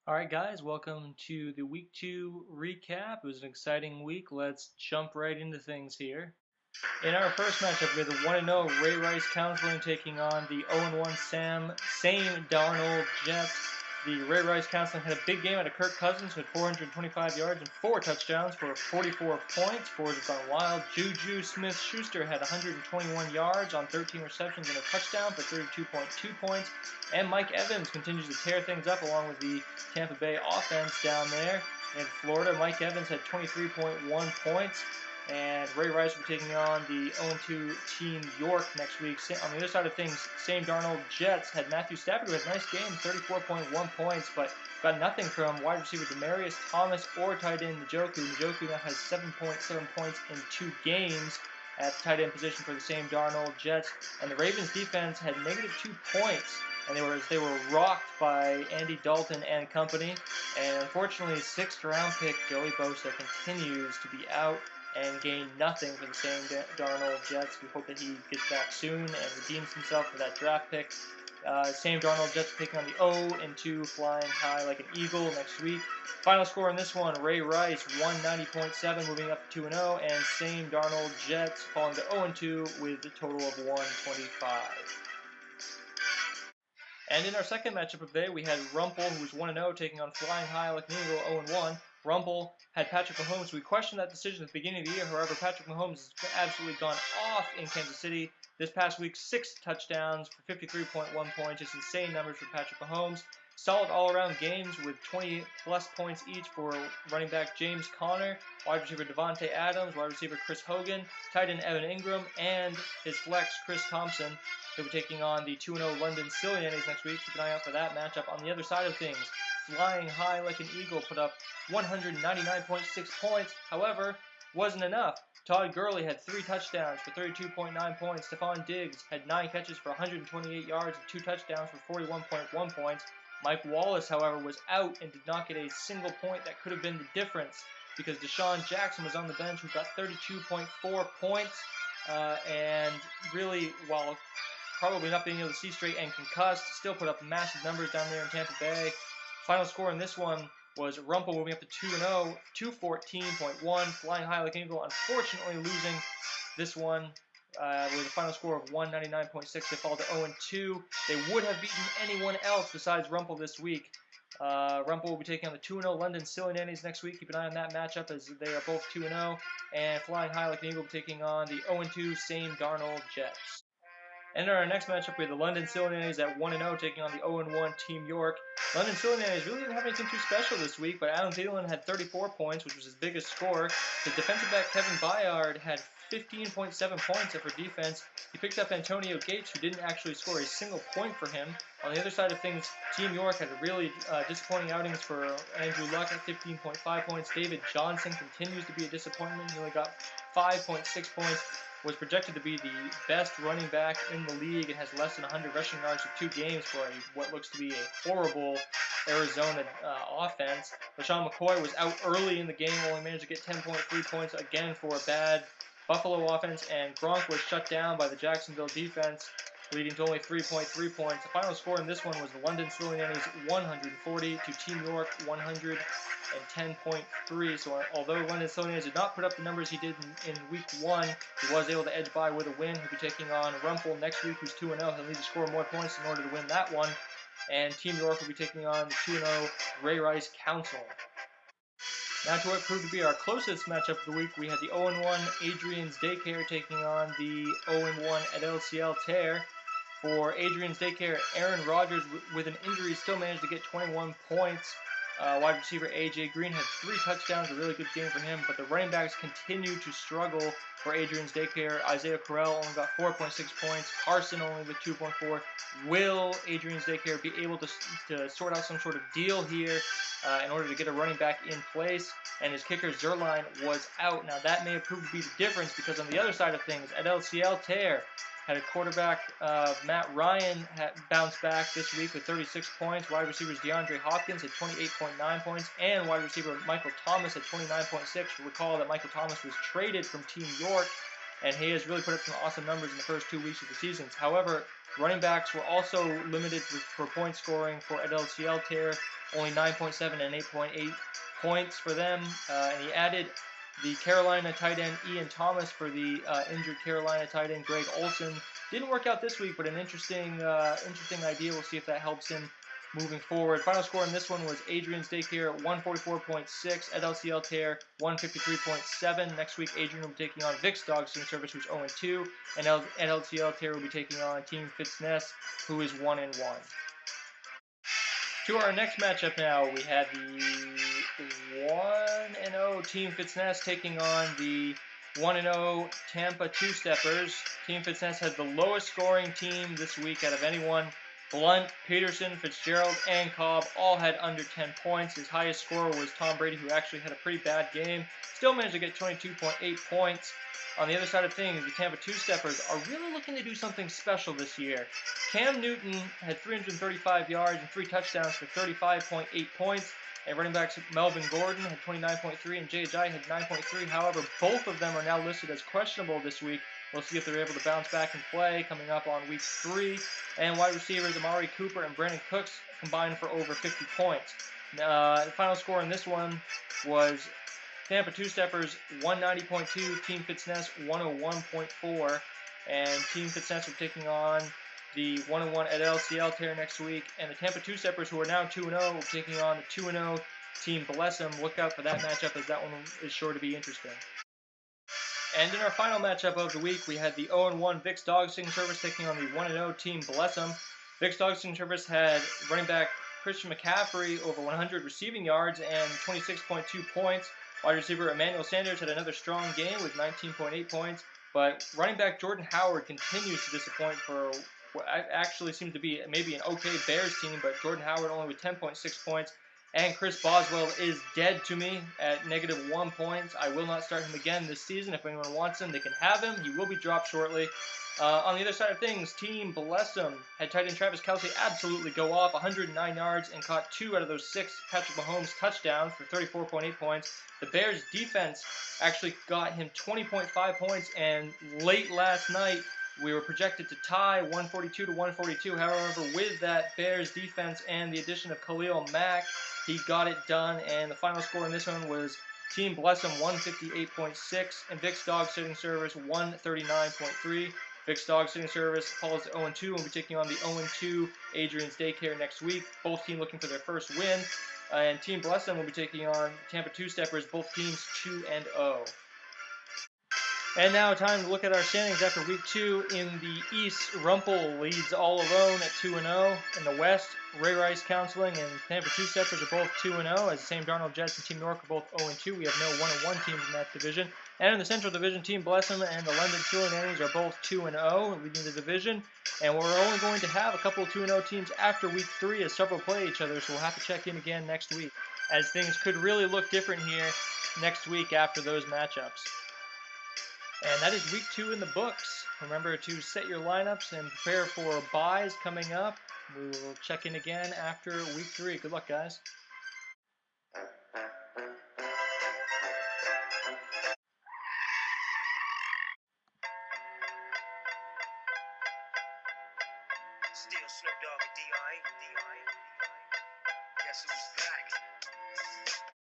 All right, guys, welcome to the week 2 recap. It was an exciting week. Let's jump right into things here. In our first matchup, we have the 1-0 Ray Rice Counseling taking on the 0-1 same Darnold Jets. The Ray Rice Counseling had a big game out of Kirk Cousins, who had 425 yards and 4 touchdowns for 44 points. Forwards have gone wild. Juju Smith-Schuster had 121 yards on 13 receptions and a touchdown for 32.2 points. And Mike Evans continues to tear things up along with the Tampa Bay offense down there in Florida. Mike Evans had 23.1 points. And Ray Rice will be taking on the 0-2 Team York next week. On the other side of things, same Darnold Jets had Matthew Stafford, who had a nice game, 34.1 points, but got nothing from wide receiver Demaryius Thomas or tight end Njoku. Njoku now has 7.7 points in 2 games at the tight end position for the same Darnold Jets. And the Ravens defense had -2 points, and they were rocked by Andy Dalton and company. And unfortunately, 6th round pick Joey Bosa continues to be out and gain nothing for the same Darnold Jets. We hope that he gets back soon and redeems himself for that draft pick. Same Darnold Jets taking on the 0-2 Flying High like an Eagle next week. Final score in this one, Ray Rice 190.7 moving up to 2-0, and same Darnold Jets falling to 0-2 with a total of 125. And in our second matchup of the day, we had Rumpel, who was 1-0, taking on Flying High like an Eagle, 0-1. Rumpel had Patrick Mahomes. We questioned that decision at the beginning of the year. However, Patrick Mahomes has absolutely gone off in Kansas City. This past week, 6 touchdowns for 53.1 points. Just insane numbers for Patrick Mahomes. Solid all-around games with 20-plus points each for running back James Conner, wide receiver Devontae Adams, wide receiver Chris Hogan, tight end Evan Ingram, and his flex Chris Thompson. He'll be taking on the 2-0 London Sillianes next week. Keep an eye out for that matchup. On the other side of things, Flying High like an Eagle put up 199.6 points. However, wasn't enough. Todd Gurley had 3 touchdowns for 32.9 points. Stephon Diggs had 9 catches for 128 yards and 2 touchdowns for 41.1 points. Mike Wallace, however, was out and did not get a single point that could have been the difference because Deshaun Jackson was on the bench, who got 32.4 points. And really, while probably not being able to see straight and concussed, still put up massive numbers down there in Tampa Bay. Final score in this one was Rumpel moving up to 2-0, 214.1, Flying High like an Eagle, unfortunately losing this one with a final score of 199.6. They fall to 0-2. They would have beaten anyone else besides Rumpel this week. Rumpel will be taking on the 2-0 London Sillianes next week. Keep an eye on that matchup as they are both 2-0. And Flying High like an Eagle will be taking on the 0-2 same Darnold Jets. And in our next matchup, we have the London Sillianes at 1-0 taking on the 0-1 Team York. London Sillianes really didn't have anything too special this week, but Adam Thielen had 34 points, which was his biggest score. The defensive back Kevin Byard had 15.7 points for defense. He picked up Antonio Gates, who didn't actually score a single point for him. On the other side of things, Team York had a really disappointing outings for Andrew Luck at 15.5 points. David Johnson continues to be a disappointment. He only got 5.6 points. Was projected to be the best running back in the league and has less than 100 rushing yards in 2 games for what looks to be a horrible Arizona offense. LaShawn McCoy was out early in the game, only managed to get 10.3 points again for a bad Buffalo offense, and Gronk was shut down by the Jacksonville defense, leading to only 3.3 points. The final score in this one was the London Sillianes 140 to Team York 110.3. So although London Sillianes did not put up the numbers he did in week 1, he was able to edge by with a win. He'll be taking on Rumpel next week, who's 2-0. He'll need to score more points in order to win that one. And Team York will be taking on the 2-0 Ray Rice Council. Now to what proved to be our closest matchup of the week, we had the 0-1 Adrian's Daycare taking on the 0-1 at LCL Tear. For Adrian's Daycare, Aaron Rodgers, with an injury, still managed to get 21 points. Wide receiver A.J. Green had 3 touchdowns, a really good game for him, but the running backs continue to struggle for Adrian's Daycare. Isaiah Correll only got 4.6 points, Carson only with 2.4. Will Adrian's Daycare be able to sort out some sort of deal here in order to get a running back in place? And his kicker Zerline was out. Now that may have proved to be the difference, because on the other side of things, at LCL Tear, had a quarterback, Matt Ryan, bounced back this week with 36 points. Wide receivers DeAndre Hopkins had 28.9 points, and wide receiver Michael Thomas had 29.6. Recall that Michael Thomas was traded from Team York, and he has really put up some awesome numbers in the first 2 weeks of the season. However, Running backs were also limited for point scoring for LCL Tear, only 9.7 and 8.8 points for them. And he added the Carolina tight end Ian Thomas for the injured Carolina tight end Greg Olsen. Didn't work out this week, but an interesting idea. We'll see if that helps him moving forward. Final score in this one was Adrian's Daycare 144.6, at LCL Tear 153.7. Next week, Adrian will be taking on Vic's Dog Sitting Service, who's 0-2, and at LCL Tear will be taking on Team Fitz-magic, who is 1-1. To our next matchup now, we had the 1-0 Team Fitz-magic taking on the 1-0 Tampa Two-Steppers. Team Fitz-magic had the lowest scoring team this week out of anyone. Blunt, Peterson, Fitzgerald, and Cobb all had under 10 points. His highest scorer was Tom Brady, who actually had a pretty bad game. Still managed to get 22.8 points. On the other side of things, the Tampa Two-Steppers are really looking to do something special this year. Cam Newton had 335 yards and 3 touchdowns for 35.8 points. And running backs Melvin Gordon had 29.3 and Jay Ajayi had 9.3. However, both of them are now listed as questionable this week. We'll see if they're able to bounce back and play coming up on week 3. And wide receivers Amari Cooper and Brandon Cooks combined for over 50 points. The final score in this one was Tampa Two-Steppers 190.2, Team Fitz-magic 101.4. And Team Fitz-magic are taking on the 1-1 at LCL Tear next week. And the Tampa Two-Steppers, who are now 2-0, will be taking on the 2-0 Team Bless 'em. Look out for that matchup, as that one is sure to be interesting. And in our final matchup of the week, we had the 0-1 Vic's Dog Sitting Service taking on the 1-0 Team Bless 'em. Vic's Dog Sitting Service had running back Christian McCaffrey over 100 receiving yards and 26.2 points. Wide receiver Emmanuel Sanders had another strong game with 19.8 points. But running back Jordan Howard continues to disappoint for what actually seems to be maybe an okay Bears team, but Jordan Howard only with 10.6 points. And Chris Boswell is dead to me at -1 points. I will not start him again this season. If anyone wants him, they can have him. He will be dropped shortly. On the other side of things, Team Bless 'em had tight end Travis Kelce absolutely go off, 109 yards, and caught 2 out of those 6 Patrick Mahomes touchdowns for 34.8 points. The Bears' defense actually got him 20.5 points, and late last night, we were projected to tie 142-142. However, with that Bears defense and the addition of Khalil Mack, he got it done. And the final score in this one was Team Bless 'em 158.6 and Vic's Dog Sitting Service 139.3. Vic's Dog Sitting Service falls to 0-2 and will be taking on the 0-2 Adrian's Daycare next week. Both teams looking for their first win. And Team Bless 'em will be taking on Tampa Two-Steppers, both teams 2-0. And now time to look at our standings after week 2. In the East, Rumpel leads all alone at 2-0. In the West, Ray Rice Counseling and Tampa Two-Steppers are both 2-0, as the Sam Darnold Jets and Team York are both 0-2. We have no 1-1 teams in that division. And in the Central Division, Team Bless 'em and the London Chili Nannies are both 2-0, leading the division. And we're only going to have a couple of 2-0 teams after week 3, as several play each other, so we'll have to check in again next week, as things could really look different here next week after those matchups. And that is week 2 in the books. Remember to set your lineups and prepare for buys coming up. We will check in again after week 3. Good luck, guys. Still Snoop Dogg and D.I. Guess who's back?